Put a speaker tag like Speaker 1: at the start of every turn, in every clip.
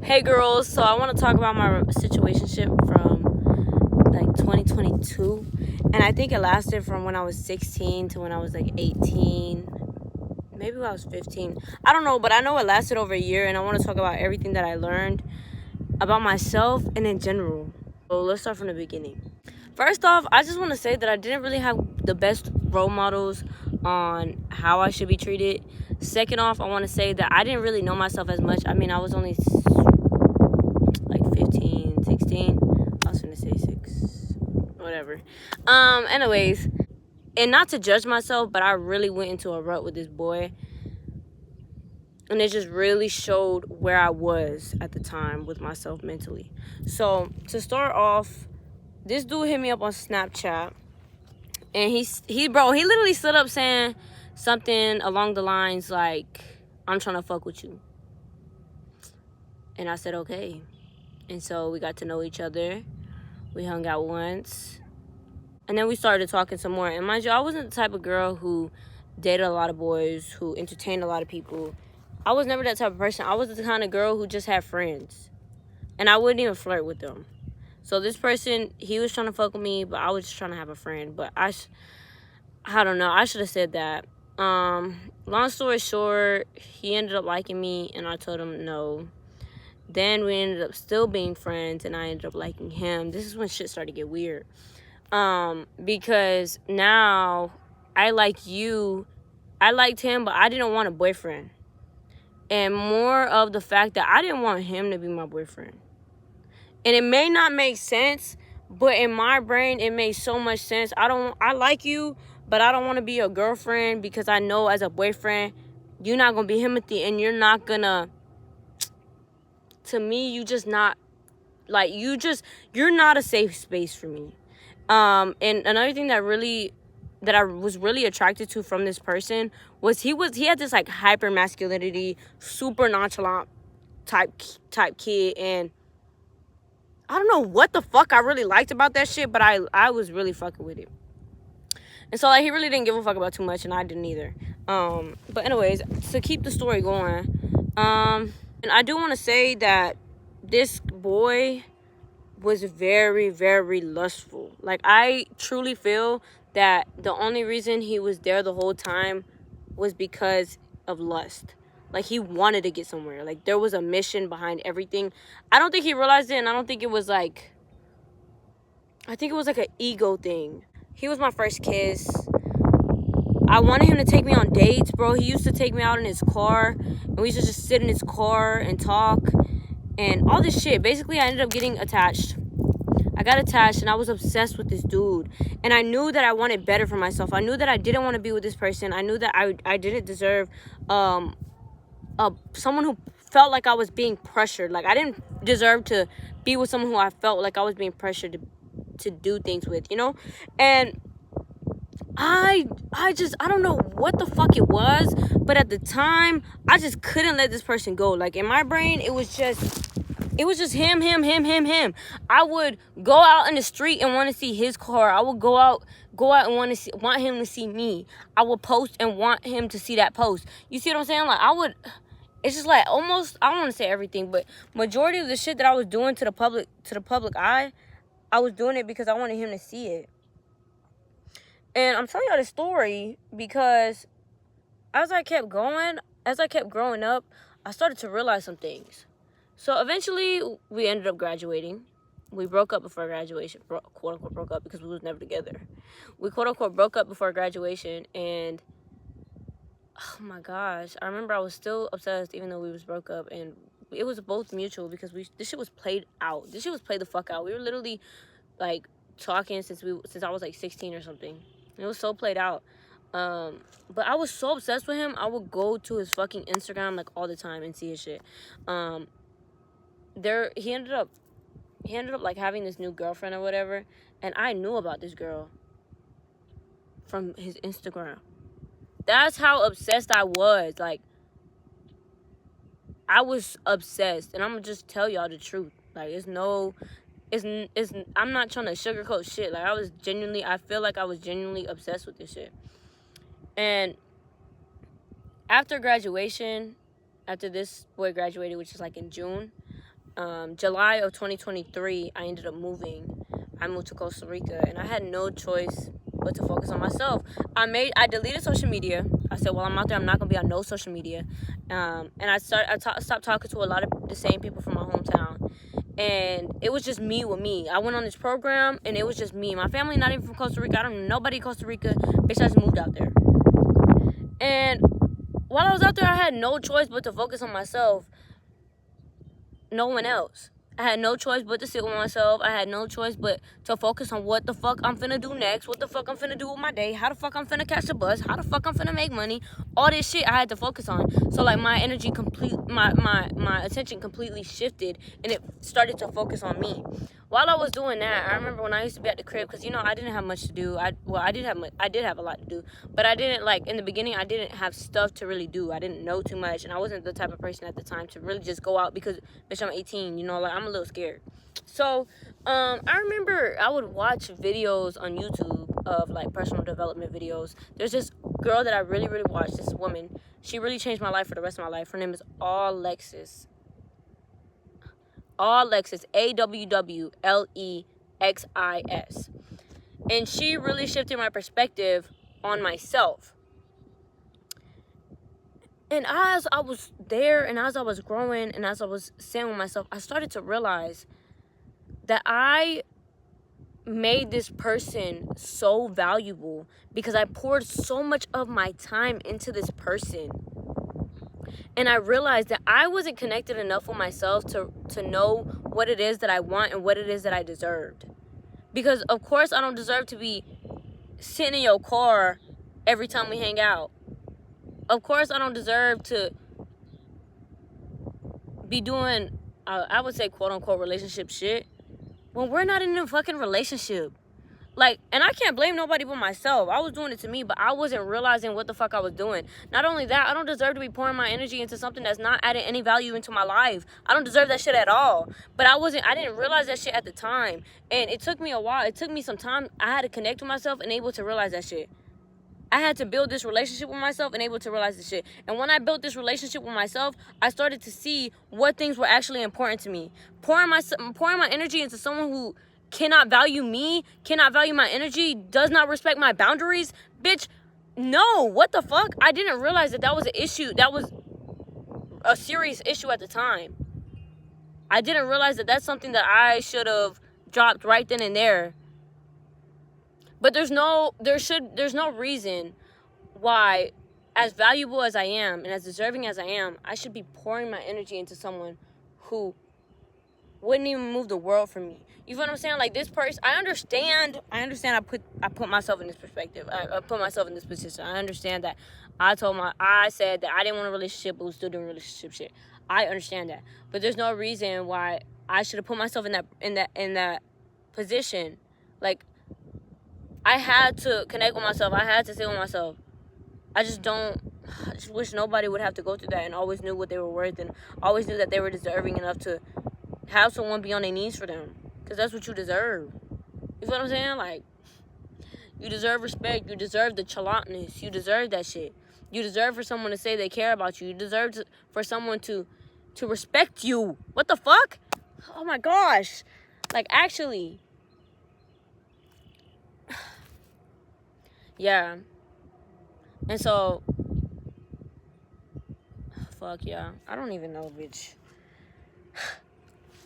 Speaker 1: Hey girls, so I want to talk about my situationship from like 2022, and I think it lasted from when I was 16 to when I was like 18, maybe when I was 15. I don't know, but I know it lasted over a year, and I want to talk about everything that I learned about myself and in general. So let's start from the beginning. First off, I just want to say that I didn't really have the best role models on how I should be treated. Second off, I want to say that I didn't really know myself as much. I mean, I was only like 15, 16. I was gonna say 6, whatever. Anyways, and not to judge myself, but I really went into a rut with this boy, and it just really showed where I was at the time with myself mentally. So to start off, this dude hit me up on Snapchat, and he literally stood up saying something along the lines like, "I'm trying to fuck with you," and I said okay. And so we got to know each other. We hung out once. And then we started talking some more. And mind you, I wasn't the type of girl who dated a lot of boys, who entertained a lot of people. I was never that type of person. I was the kind of girl who just had friends. And I wouldn't even flirt with them. So this person, he was trying to fuck with me, but I was just trying to have a friend. But I don't know. I should have said that. Long story short, he ended up liking me, and I told him no. Then we ended up still being friends, and I ended up liking him. This is when shit started to get weird. Because now I liked him, but I didn't want a boyfriend. And more of the fact that I didn't want him to be my boyfriend. And it may not make sense, but in my brain, it made so much sense. I like you, but I don't want to be your girlfriend, because I know as a boyfriend, you're not going to be Timothy, and you're not going to me, you just not, like, you're not a safe space for me. And another thing that I was really attracted to from this person was he had this like hyper masculinity, super nonchalant type kid, and I don't know what the fuck I really liked about that shit, but I was really fucking with it. And so like he really didn't give a fuck about too much, and I didn't either. But anyways, to keep the story going, and I do want to say that this boy was very, very lustful. Like, I truly feel that the only reason he was there the whole time was because of lust. Like, he wanted to get somewhere. Like, there was a mission behind everything. I don't think he realized it, and I don't think it was like, I think it was like an ego thing. He was my first kiss. I wanted him to take me on dates, bro. He used to take me out in his car, and we used to just sit in his car and talk and all this shit. Basically, I ended up getting attached. I got attached, and I was obsessed with this dude. And I knew that I wanted better for myself. I knew that I didn't want to be with this person. I knew that I didn't deserve someone who felt like I was being pressured. Like, I didn't deserve to be with someone who I felt like I was being pressured to do things with, you know? And I don't know what the fuck it was, but at the time, I just couldn't let this person go. Like, in my brain, it was just him. I would go out in the street and want to see his car. I would go out and want him to see me. I would post and want him to see that post. You see what I'm saying? Like, it's just like almost, I don't want to say everything, but majority of the shit that I was doing to the public eye, I was doing it because I wanted him to see it. And I'm telling y'all this story because as I kept growing up, I started to realize some things. So eventually, we ended up graduating. We broke up before graduation. Quote unquote broke up, because we was never together. We quote unquote broke up before graduation, and oh my gosh, I remember I was still obsessed even though we was broke up, and it was both mutual because this shit was played out. This shit was played the fuck out. We were literally like talking since I was like 16 or something. It was so played out. But I was so obsessed with him. I would go to his fucking Instagram like all the time and see his shit. He ended up like having this new girlfriend or whatever, and I knew about this girl from his Instagram. That's how obsessed I was. Like, I was obsessed, and I'm gonna just tell y'all the truth. Like, I'm not trying to sugarcoat shit. Like, I feel like I was genuinely obsessed with this shit. And after graduation, after this boy graduated, which is like in June, July of 2023, I ended up moving. I moved to Costa Rica, and I had no choice but to focus on myself. I deleted social media. I said, well, I'm out there, I'm not gonna be on no social media. And I stopped talking to a lot of the same people from my hometown. And it was just me with me. I went on this program, and it was just me. My family not even from Costa Rica. I don't know nobody in Costa Rica. Bitch, I just moved out there. And while I was out there, I had no choice but to focus on myself. No one else. I had no choice but to sit with myself. I had no choice but to focus on what the fuck I'm finna do next, what the fuck I'm finna do with my day, how the fuck I'm finna catch the bus, how the fuck I'm finna make money. All this shit I had to focus on. So like my attention completely shifted, and it started to focus on me. While I was doing that, I remember when I used to be at the crib, because I didn't have much to do. I did have a lot to do, but I didn't, like, in the beginning, I didn't have stuff to really do. I didn't know too much, and I wasn't the type of person at the time to really just go out because, bitch, I'm 18, like, I'm a little scared. So I remember I would watch videos on YouTube of, like, personal development videos. There's this girl that I really, really watched, this woman. She really changed my life for the rest of my life. Her name is Alexis. Awwlexis, AWWLEXIS. And she really shifted my perspective on myself. And as I was there, and as I was growing, and as I was sitting with myself, I started to realize that I made this person so valuable because I poured so much of my time into this person. And I realized that I wasn't connected enough with myself to know what it is that I want and what it is that I deserved. Because, of course, I don't deserve to be sitting in your car every time we hang out. Of course, I don't deserve to be doing, I would say, quote-unquote, relationship shit when we're not in a fucking relationship. Like, and I can't blame nobody but myself. I was doing it to me, but I wasn't realizing what the fuck I was doing. Not only that, I don't deserve to be pouring my energy into something that's not adding any value into my life. I don't deserve that shit at all. But I didn't realize that shit at the time. And it took me a while. It took me some time. I had to connect with myself and able to realize that shit. I had to build this relationship with myself and able to realize this shit. And when I built this relationship with myself, I started to see what things were actually important to me. Pouring my energy into someone who cannot value me, cannot value my energy, does not respect my boundaries, bitch, no, what the fuck? I didn't realize that was an issue. That was a serious issue at the time. I didn't realize that that's something that I should have dropped right then and there. But there's no reason why, as valuable as I am and as deserving as I am, I should be pouring my energy into someone who wouldn't even move the world for me. You feel what I'm saying? Like, this person, I understand I put myself in this perspective. I put myself in this position. I understand that I said that I didn't want a relationship, but was still doing relationship shit. I understand that. But there's no reason why I should have put myself in that position. Like, I had to connect with myself. I had to sit with myself. I just wish nobody would have to go through that, and always knew what they were worth, and always knew that they were deserving enough to have someone be on their knees for them. Because that's what you deserve. You feel what I'm saying? Like, you deserve respect. You deserve the chalantness. You deserve that shit. You deserve for someone to say they care about you. You deserve for someone to respect you. What the fuck? Oh my gosh. Like, actually. Yeah. And so, fuck yeah. I don't even know, bitch.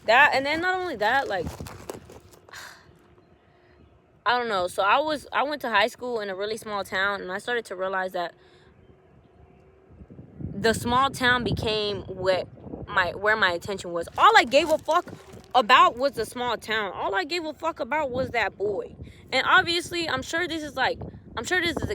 Speaker 1: That, and then not only that, like, I don't know. So I went to high school in a really small town, and I started to realize that the small town became where my attention was. All I gave a fuck about was the small town. All I gave a fuck about was that boy. And obviously, I'm sure this is a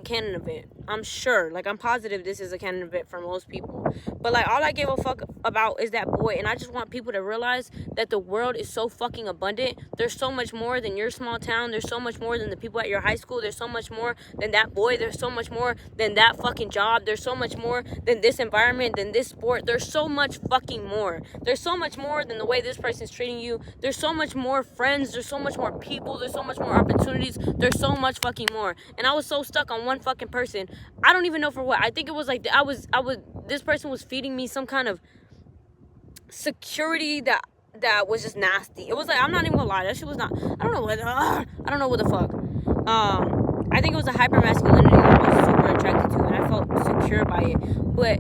Speaker 1: canon event. I'm sure. Like, I'm positive this is a canon event for most people. But, like, all I give a fuck about is that boy. And I just want people to realize that the world is so fucking abundant. There's so much more than your small town. There's so much more than the people at your high school. There's so much more than that boy. There's so much more than that fucking job. There's so much more than this environment, than this sport. There's so much fucking more. There's so much more than the way this person's treating you. There's so much more friends. There's so much more people. There's so much more opportunities. There's so much fucking more. And I was so stuck on one fucking person. I don't even know for what. I think it was like this person was feeding me some kind of security that that was just nasty. It was like, I'm not even gonna lie, that shit was not, I don't know what the fuck. I think it was a hyper masculinity that I was super attracted to, and I felt secure by it. But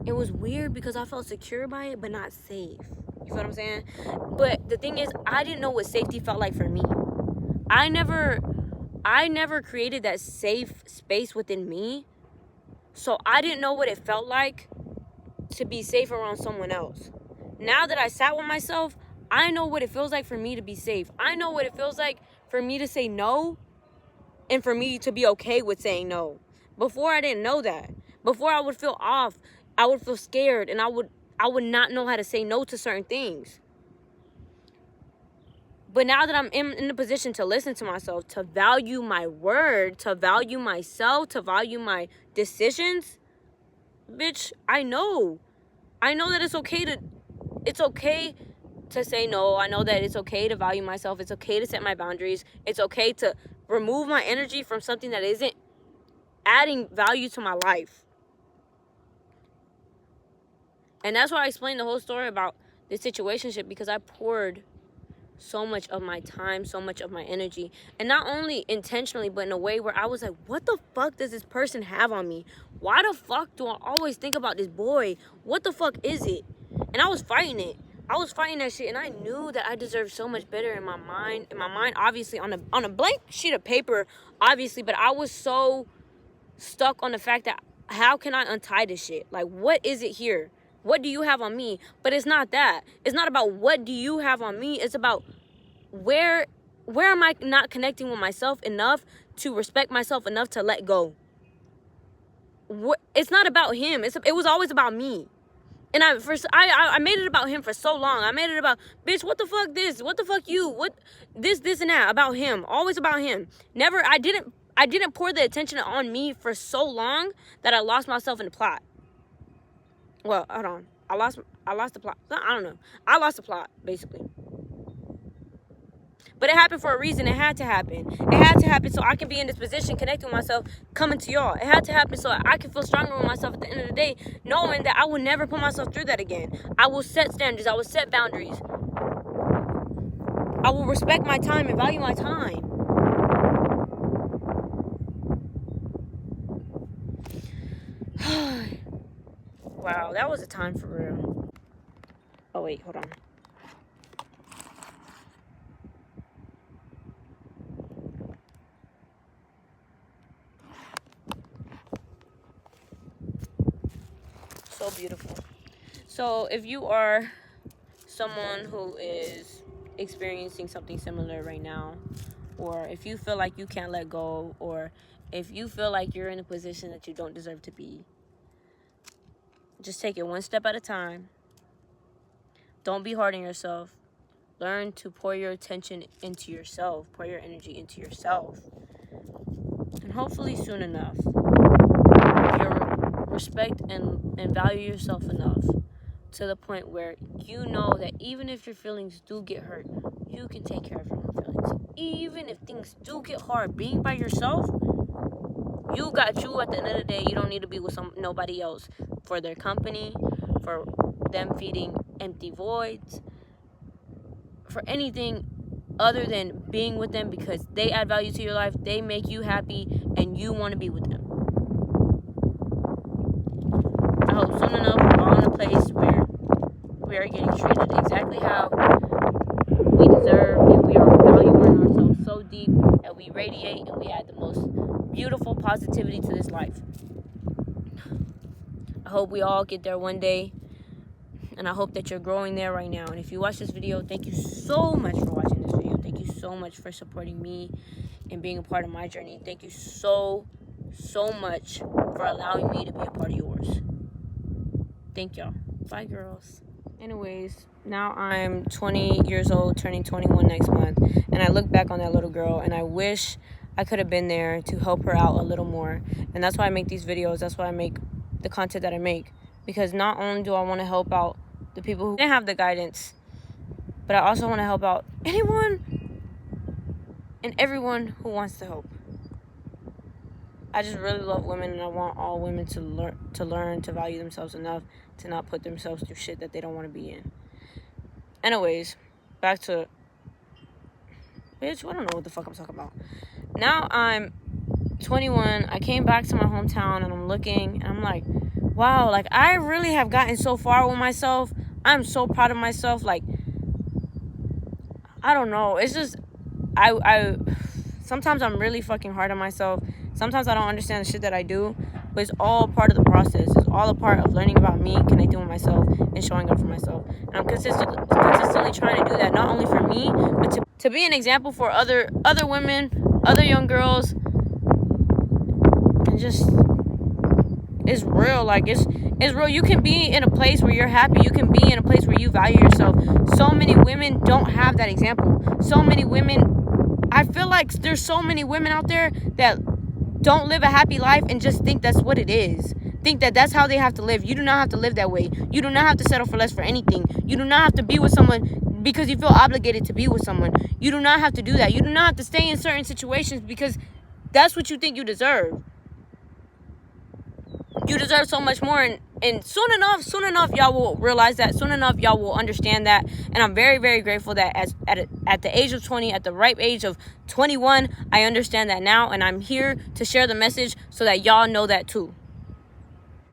Speaker 1: it was weird because I felt secure by it, but not safe. You feel what I'm saying? But the thing is, I didn't know what safety felt like for me. I never created that safe space within me. So I didn't know what it felt like to be safe around someone else. Now that I sat with myself, I know what it feels like for me to be safe. I know what it feels like for me to say no and for me to be okay with saying no. Before, I didn't know that. Before, I would feel off. I would feel scared, and I would not know how to say no to certain things. But now that I'm in the position to listen to myself, to value my word, to value myself, to value my decisions, bitch, I know that it's okay to say no. I know that it's okay to value myself. It's okay to set my boundaries. It's okay to remove my energy from something that isn't adding value to my life. And that's why I explained the whole story about the situationship, because I poured so much of my time, so much of my energy, and not only intentionally, but in a way where I was like, what the fuck does this person have on me? Why the fuck do I always think about this boy? What the fuck is it? And I was fighting it. I was fighting that shit, and I knew that I deserved so much better in my mind. Obviously, on a blank sheet of paper, obviously, but I was so stuck on the fact that, how can I untie this shit? Like, what is it here? What do you have on me? But it's not that. It's not about what do you have on me. It's about where am I not connecting with myself enough to respect myself enough to let go? It's not about him. It was always about me. And I made it about him for so long. I made it about, bitch, what the fuck this? What the fuck you? What this and that, about him. Always about him. Never, I didn't pour the attention on me for so long that I lost myself in the plot. Well, hold on. I lost the plot. I don't know. I lost the plot, basically. But it happened for a reason. It had to happen. It had to happen so I can be in this position, connecting with myself, coming to y'all. It had to happen so I can feel stronger with myself at the end of the day, knowing that I will never put myself through that again. I will set standards. I will set boundaries. I will respect my time and value my time. Wow, that was a time for real. Oh, wait, hold on. So beautiful. So if you are someone who is experiencing something similar right now, or if you feel like you can't let go, or if you feel like you're in a position that you don't deserve to be, just take it one step at a time. Don't be hard on yourself. Learn to pour your attention into yourself, pour your energy into yourself. And hopefully soon enough, you'll respect and value yourself enough to the point where you know that even if your feelings do get hurt, you can take care of your own feelings. Even if things do get hard, being by yourself, you got you at the end of the day. You don't need to be with nobody else for their company, for them feeding empty voids, for anything other than being with them because they add value to your life, they make you happy, and you want to be with them. I hope soon enough we're all in a place where we are getting treated exactly how we deserve, and we are valuing ourselves so deep that we radiate and we add the most beautiful positivity to this life. I hope we all get there one day, and I hope that you're growing there right now. And if you watch this video, thank you so much for watching this video. Thank you so much for supporting me and being a part of my journey. Thank you so much for allowing me to be a part of yours. Thank y'all. Bye, girls. Anyways, now I'm 20 years old, turning 21 next month, and I look back on that little girl, and I wish I could have been there to help her out a little more. And that's why I make these videos. That's why I make the content that I make, because not only do I want to help out the people who didn't have the guidance, but I also want to help out anyone and everyone who wants to help. I just really love women, and I want all women to learn to value themselves enough to not put themselves through shit that they don't want to be in. Anyways, back to... Bitch, I don't know what the fuck I'm talking about. Now I'm 21. I came back to my hometown, and I'm looking, and I'm like, wow, like, I really have gotten so far with myself. I'm so proud of myself. Like, I don't know. It's just, I sometimes I'm really fucking hard on myself. Sometimes I don't understand the shit that I do, but it's all part of the process. It's all a part of learning about me, connecting with myself, and showing up for myself. And I'm consistently trying to do that, not only for me, but to be an example for other women, other young girls. And just, it's real. Like, it's real. You can be in a place where you're happy. You can be in a place where you value yourself. So many women don't have that example. So many women, I feel like there's so many women out there that don't live a happy life and just think that's what it is. Think that that's how they have to live. You do not have to live that way. You do not have to settle for less for anything. You do not have to be with someone because you feel obligated to be with someone. You do not have to do that. You do not have to stay in certain situations because that's what you think you deserve. You deserve so much more, and soon enough y'all will realize that. Soon enough y'all will understand that. And I'm very, very grateful that at the age of 20, at the ripe age of 21, I understand that now, and I'm here to share the message so that y'all know that too.